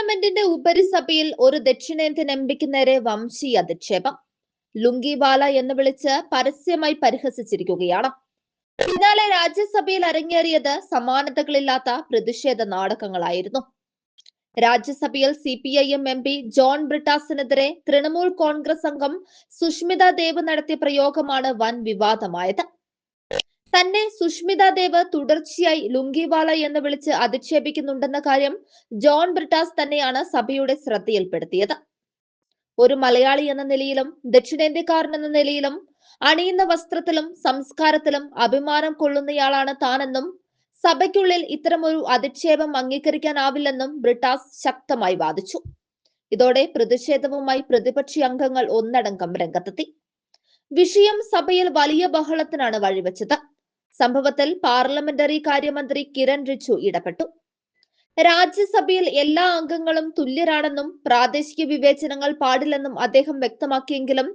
പാർലമെന്റിന്റെ ഉപരിസഭയിൽ ഒരു ദക്ഷിണേന്ത്യൻ എംപിക്ക് നേരെ വംശീയ അധിക്ഷേപം. ലുങ്കിവാല എന്ന് വിളിച്ച് പരസ്യമായി പരിഹസിച്ചിരിക്കുകയാണ്. പിന്നാലെ രാജ്യസഭയിൽ അരങ്ങേറിയത് സമാനതകളില്ലാത്ത പ്രതിഷേധ നാടകങ്ങളായിരുന്നു. രാജ്യസഭയിൽ CPIM MP ജോൺ ബ്രിട്ടാസിനെതിരെ തൃണമൂൽ കോൺഗ്രസ് അംഗം സുഷ്മിത ദേവ് നടത്തിയ പ്രയോഗമാണ് വൻ വിവാദമായത്. തന്നെ സുഷ്മിത ദേവ് തുടർച്ചയായി ലുങ്കിവാല എന്ന് വിളിച്ച് അധിക്ഷേപിക്കുന്നുണ്ടെന്ന കാര്യം ജോൺ ബ്രിട്ടാസ് തന്നെയാണ് സഭയുടെ ശ്രദ്ധയിൽപ്പെടുത്തിയത്. ഒരു മലയാളി എന്ന നിലയിലും ദക്ഷിണേന്ത്യക്കാരൻ എന്ന നിലയിലും അണിയുന്ന വസ്ത്രത്തിലും സംസ്കാരത്തിലും അഭിമാനം കൊള്ളുന്നയാളാണ് താനെന്നും സഭയ്ക്കുള്ളിൽ ഇത്തരമൊരു അധിക്ഷേപം അംഗീകരിക്കാനാവില്ലെന്നും ബ്രിട്ടാസ് ശക്തമായി വാദിച്ചു. ഇതോടെ പ്രതിഷേധവുമായി പ്രതിപക്ഷി അംഗങ്ങൾ ഒന്നടങ്കം രംഗത്തെത്തി. വിഷയം സഭയിൽ വലിയ ബഹളത്തിനാണ് വഴിവെച്ചത്. സംഭവത്തിൽ പാർലമെന്ററി കാര്യമന്ത്രി കിരൺ റിജിജു ഇടപെട്ടു. രാജ്യസഭയിൽ എല്ലാ അംഗങ്ങളും തുല്യരാണെന്നും പ്രാദേശിക വിവേചനങ്ങൾ പാടില്ലെന്നും അദ്ദേഹം വ്യക്തമാക്കിയെങ്കിലും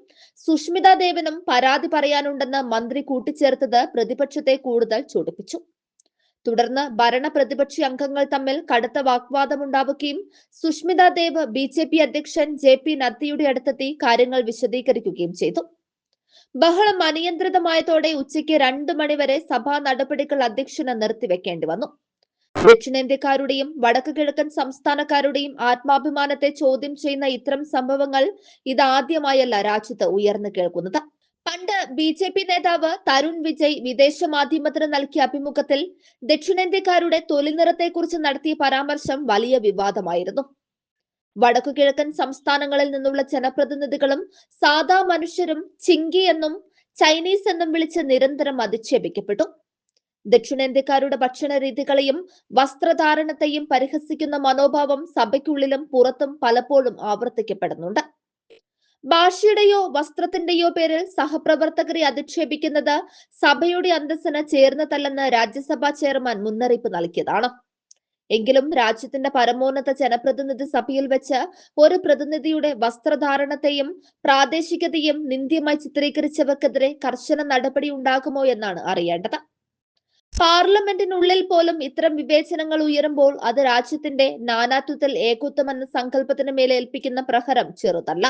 സുഷ്മിത ദേവിനും പരാതി പറയാനുണ്ടെന്ന് മന്ത്രി കൂട്ടിച്ചേർത്തത് പ്രതിപക്ഷത്തെ കൂടുതൽ ചൊടിപ്പിച്ചു. തുടർന്ന് ഭരണ പ്രതിപക്ഷി അംഗങ്ങൾ തമ്മിൽ കടുത്ത വാഗ്വാദമുണ്ടാവുകയും സുഷ്മിത ദേവ് BJP അധ്യക്ഷൻ JP നദ്ദയുടെ അടുത്തെത്തി കാര്യങ്ങൾ വിശദീകരിക്കുകയും ചെയ്തു. ബഹളം അനിയന്ത്രിതമായതോടെ ഉച്ചയ്ക്ക് 2 മണിവരെ സഭാ നടപടികൾ അധ്യക്ഷന് നിർത്തിവെക്കേണ്ടി വന്നു. ദക്ഷിണേന്ത്യക്കാരുടെയും വടക്കു കിഴക്കൻ സംസ്ഥാനക്കാരുടെയും ആത്മാഭിമാനത്തെ ചോദ്യം ചെയ്യുന്ന ഇത്തരം സംഭവങ്ങൾ ഇതാദ്യമായല്ല രാജ്യത്ത് ഉയർന്നു കേൾക്കുന്നത്. പണ്ട് BJP നേതാവ് തരുൺ വിജയ് വിദേശ മാധ്യമത്തിന് നൽകിയ അഭിമുഖത്തിൽ ദക്ഷിണേന്ത്യക്കാരുടെ തൊലിനിറത്തെക്കുറിച്ച് നടത്തിയ പരാമർശം വലിയ വിവാദമായിരുന്നു. വടക്കു കിഴക്കൻ സംസ്ഥാനങ്ങളിൽ നിന്നുള്ള ജനപ്രതിനിധികളും സാധാ മനുഷ്യരും ചിങ്കി എന്നും ചൈനീസ് എന്നും വിളിച്ച് നിരന്തരം അധിക്ഷേപിക്കപ്പെട്ടു. ദക്ഷിണേന്ത്യക്കാരുടെ ഭക്ഷണ രീതികളെയും വസ്ത്രധാരണത്തെയും പരിഹസിക്കുന്ന മനോഭാവം സഭയ്ക്കുള്ളിലും പുറത്തും പലപ്പോഴും ആവർത്തിക്കപ്പെടുന്നുണ്ട്. ഭാഷയുടെയോ വസ്ത്രത്തിന്റെയോ പേരിൽ സഹപ്രവർത്തകരെ അധിക്ഷേപിക്കുന്നത് സഭയുടെ അന്തസ്സിന് ചേർന്നതല്ലെന്ന് രാജ്യസഭാ ചെയർമാൻ മുന്നറിയിപ്പ് നൽകിയതാണ്. എങ്കിലും രാജ്യത്തിന്റെ പരമോന്നത ജനപ്രതിനിധി സഭയിൽ വെച്ച് ഒരു പ്രതിനിധിയുടെ വസ്ത്രധാരണത്തെയും പ്രാദേശികതയും നിന്ദ്യമായി ചിത്രീകരിച്ചവർക്കെതിരെ കർശന നടപടി ഉണ്ടാകുമോ എന്നാണ് അറിയേണ്ടത്. പാർലമെന്റിനുള്ളിൽ പോലും ഇത്തരം വിവേചനങ്ങൾ ഉയരുമ്പോൾ അത് രാജ്യത്തിന്റെ നാനാത്വത്തിൽ ഏകത്വം എന്ന സങ്കല്പത്തിന് മേലെ ഏൽപ്പിക്കുന്ന പ്രഹരം ചെറുതല്ല.